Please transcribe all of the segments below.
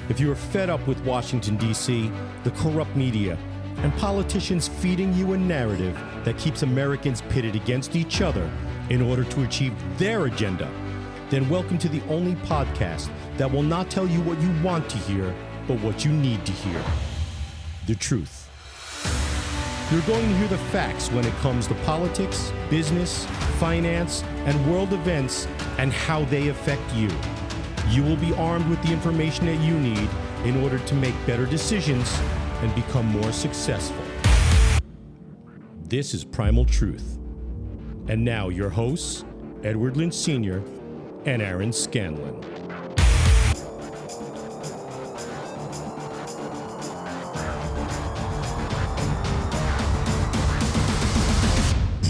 If you are fed up with Washington, D.C., the corrupt media, and politicians feeding you a narrative that keeps Americans pitted against each other in order to achieve their agenda, then welcome to the only podcast that will not tell you what you want to hear, but what you need to hear. The truth. You're going to hear the facts when it comes to politics, business, finance, and world events and how they affect you. You will be armed with the information that you need in order to make better decisions and become more successful. This is Primal Truth. And now your hosts, Edward Lynch Sr. and Aaron Scanlon.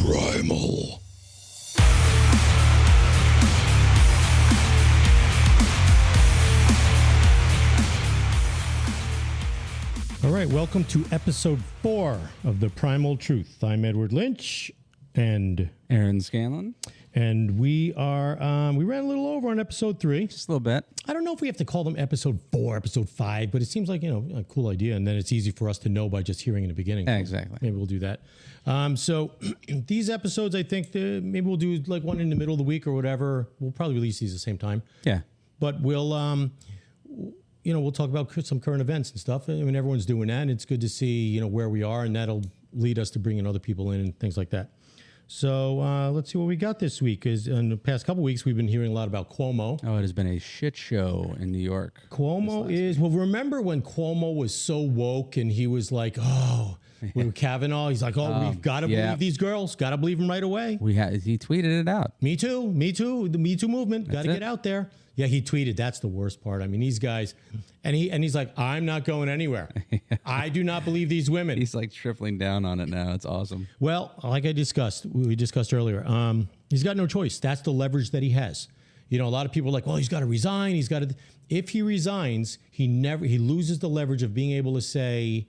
Primal. All right, welcome to episode 4 of the Primal Truth. I'm Edward Lynch and Aaron Scanlon. And we are, we ran a little over on episode 3. Just a little bit. I don't know if we have to call them episode 4, episode 5, but it seems like, a cool idea. And then it's easy for us to know by just hearing in the beginning. Yeah, exactly. Maybe we'll do that. So these episodes, I think maybe we'll do like one in the middle of the week or whatever. We'll probably release these at the same time. Yeah. But we'll talk about some current events and stuff. I mean, everyone's doing that. And it's good to see, where we are, and that'll lead us to bringing other people in and things like that. So let's see what we got this week. Is in the past couple of weeks, we've been hearing a lot about Cuomo. Oh, it has been a shit show in New York. Cuomo is, well, remember when Cuomo was so woke and he was like, with Kavanaugh, he's like, we've got to believe these girls, got to believe them right away. He tweeted it out. Me too, the Me Too movement, got to get out there. Yeah, he tweeted. That's the worst part. I mean, these guys, and he's like, I'm not going anywhere. I do not believe these women. He's like tripling down on it now. It's awesome. Well, like we discussed earlier, he's got no choice. That's the leverage that he has. A lot of people are like, well, he's got to resign. If he resigns, he loses the leverage of being able to say,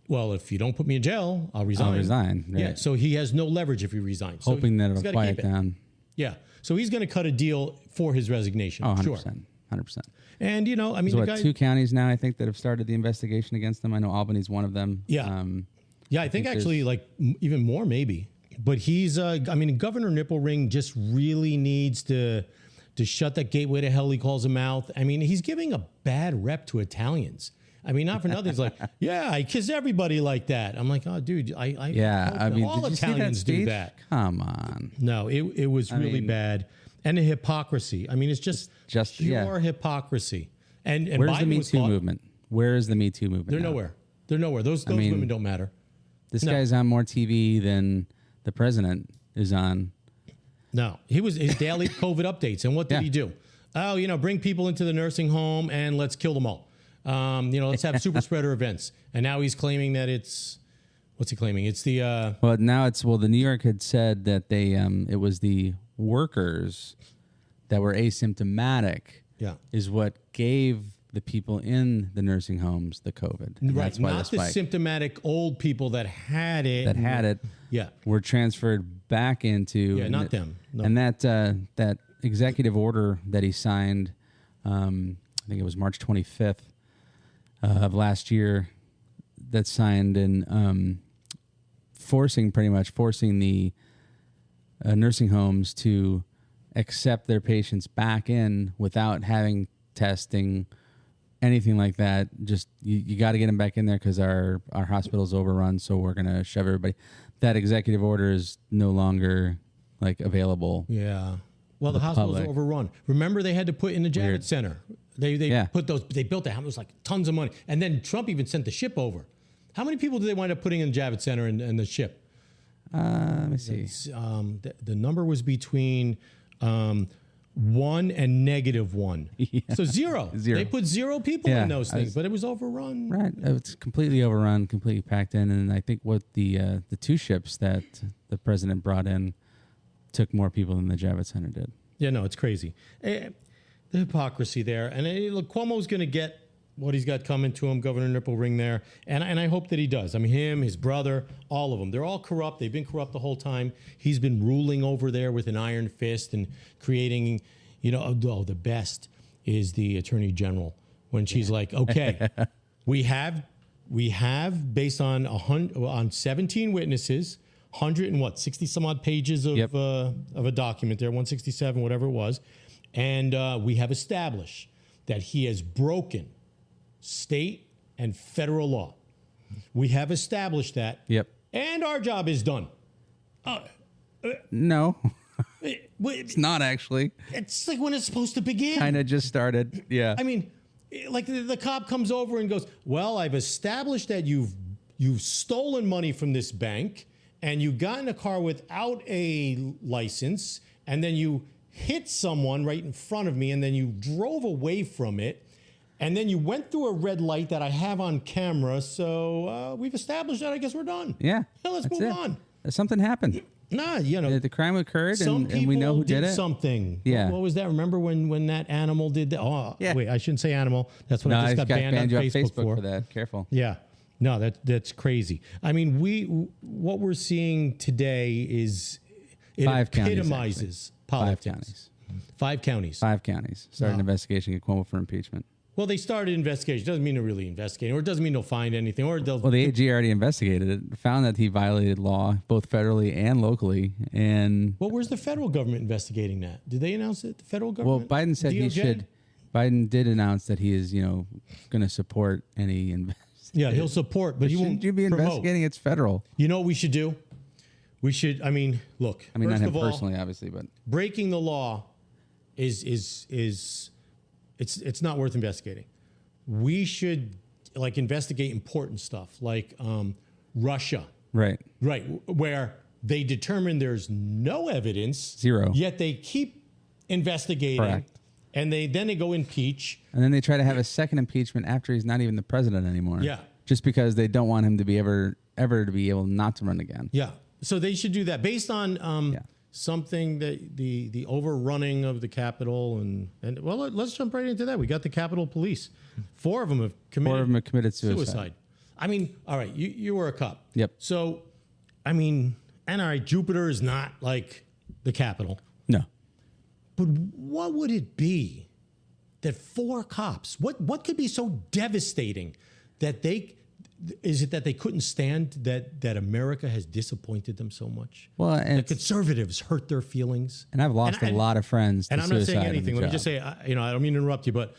well, if you don't put me in jail, I'll resign. I'll resign. Right. Yeah. So he has no leverage if he resigns. Hoping that it'll quiet down. Yeah. So he's going to cut a deal for his resignation. 100%. Sure. 100%. And, I mean, the guy, 2 counties now, I think, that have started the investigation against him. I know Albany's one of them. Yeah. I think actually like even more maybe. But he's, Governor Nipplering just really needs to shut that gateway to hell, he calls him out. I mean, he's giving a bad rep to Italians. I mean, not for nothing. He's like, I kiss everybody like that. I'm like, oh, dude, all Italians do that. Come on. No, it was really bad. And the hypocrisy. I mean, it's just pure hypocrisy. And where's Biden the Me Too movement? Where is the Me Too movement? They're nowhere. Those women don't matter. This guy's on more TV than the president is on. No, his daily COVID updates. And what did he do? Oh, bring people into the nursing home and let's kill them all. Let's have super spreader events. And now he's claiming that what's he claiming? It's the, the New York had said that it was the workers that were asymptomatic is what gave the people in the nursing homes the COVID. And right. That's why not the symptomatic old people that had it. Yeah. Were transferred back into. Yeah, not them. No. And that executive order that he signed, I think it was March 25th, of last year, that signed and forcing the nursing homes to accept their patients back in without having testing, anything like that. Just you got to get them back in there because our hospital's overrun, so we're going to shove everybody. That executive order is no longer available. Yeah. Well, the hospital's overrun. Remember, they had to put in the Javits Center. They put those. They built that. It was like tons of money. And then Trump even sent the ship over. How many people did they wind up putting in the Javits Center and the ship? Let me see. The number was between 1 and -1. Yeah. So zero. They put 0 people in those things, but it was overrun. Right. It's completely overrun, completely packed in. And I think what the 2 ships that the president brought in took more people than the Javits Center did. Yeah, no, it's crazy. The hypocrisy there. And look, Cuomo's going to get what he's got coming to him, Governor Nipplering there. And I hope that he does. I mean, him, his brother, all of them. They're all corrupt. They've been corrupt the whole time. He's been ruling over there with an iron fist and creating, the best is the Attorney General. when she's like, okay, we have based on 17 witnesses, 60 some odd pages of a document there, 167, whatever it was. And we have established that he has broken state and federal law. We have established that. Yep. And our job is done. No, it's not actually. It's like when it's supposed to begin. Kind of just started. Yeah. I mean, like the cop comes over and goes, well, I've established that you've stolen money from this bank and you got in a car without a license and then you hit someone right in front of me and then you drove away from it. And then you went through a red light that I have on camera. So we've established that. I guess we're done. Yeah. Let's move on. Something happened. Nah, you know. The crime occurred Some and we know who did it. Something. Yeah. What was that? Remember when that animal did that? Oh, yeah. Wait, I shouldn't say animal. That's what I just got banned on Facebook for that. Careful. Yeah. No, that's crazy. I mean, what we're seeing today is it 5 epitomizes politics. 5 counties. 5 counties. 5 counties. Started an investigation at Cuomo for impeachment. Well, they started investigation. Doesn't mean they're really investigating, or it doesn't mean they'll find anything, or they'll. Well, the AG already investigated it, found that he violated law both federally and locally, and. Well, where's the federal government investigating that? Did they announce it? The federal government. Well, Biden said DOJ? he should. Biden did announce that he is, going to support any investigation. Yeah, he'll support, but he won't. Shouldn't you be promote. investigating? It's federal. You know what we should do? We should. I mean, look. I mean, first not him of all, personally, obviously, but breaking the law is it's not worth investigating. We should investigate important stuff like Russia, right, where they determine there's no evidence, 0, yet they keep investigating. Correct. And then they go impeach. And then they try to have a second impeachment after he's not even the president anymore. Yeah. Just because they don't want him to be ever to be able not to run again. Yeah. So they should do that based on something that the overrunning of the Capitol and well, let's jump right into that. We got the Capitol Police. 4 of them have committed suicide. I mean, all right, you were a cop. Yep. So, I mean, and all right, Jupiter is not like the Capitol. No. But what would it be that 4 cops, what could be so devastating that they couldn't stand that America has disappointed them so much? Well, and the conservatives hurt their feelings. And I've lost a lot of friends to and I'm not saying suicide anything. Let me just say, I don't mean to interrupt you, but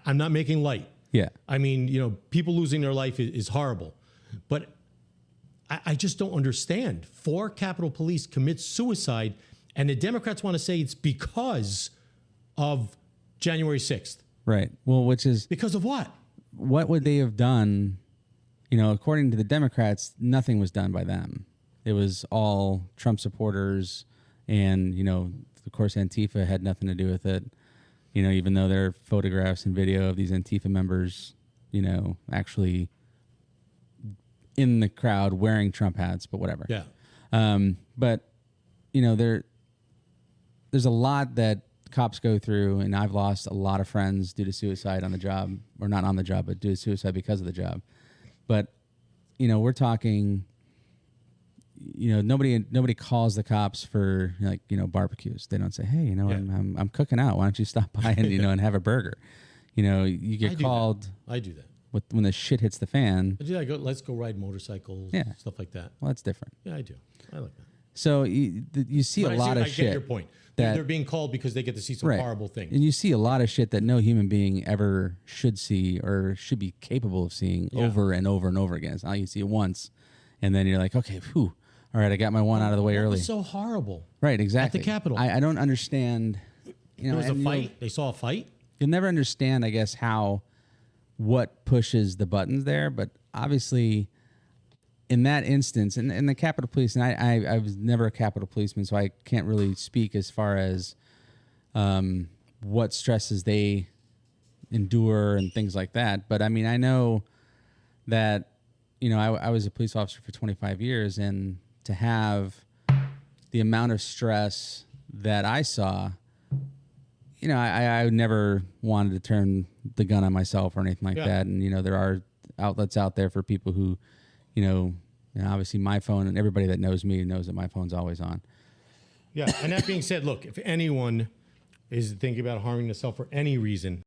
I'm not making light. Yeah. I mean, people losing their life is horrible. But I just don't understand. 4 Capitol Police commit suicide, and the Democrats want to say it's because of January 6th. Right. Well, which is... Because of what? What would they have done? According to the Democrats, nothing was done by them. It was all Trump supporters, and, of course, Antifa had nothing to do with it. Even though there are photographs and video of these Antifa members, actually in the crowd wearing Trump hats, but whatever. Yeah. But, there's a lot that cops go through, and I've lost a lot of friends due to suicide on the job, or not on the job, but due to suicide because of the job. But, we're talking, nobody calls the cops for barbecues. They don't say, hey, I'm cooking out. Why don't you stop by and, and have a burger? You get called. I do that. When the shit hits the fan. I do that. Let's go ride motorcycles, stuff like that. Well, that's different. Yeah, I do. I like that. So you see a lot of shit. I get your point. They're being called because they get to see some horrible things. And you see a lot of shit that no human being ever should see or should be capable of seeing over and over and over again. It's not like you see it once, and then you're like, okay, all right, I got my one out of the way early. It's so horrible. Right, exactly. At the Capitol. I don't understand. There was a fight. They saw a fight. You'll never understand, I guess, what pushes the buttons there, but obviously in that instance, and the Capitol Police, and I was never a Capitol policeman, so I can't really speak as far as what stresses they endure and things like that. But I mean, I know that, I was a police officer for 25 years, and to have the amount of stress that I saw, I never wanted to turn the gun on myself or anything like that. And, there are outlets out there for people who, obviously my phone, and everybody that knows me knows that my phone's always on. Yeah. And that being said, look, if anyone is thinking about harming themselves for any reason,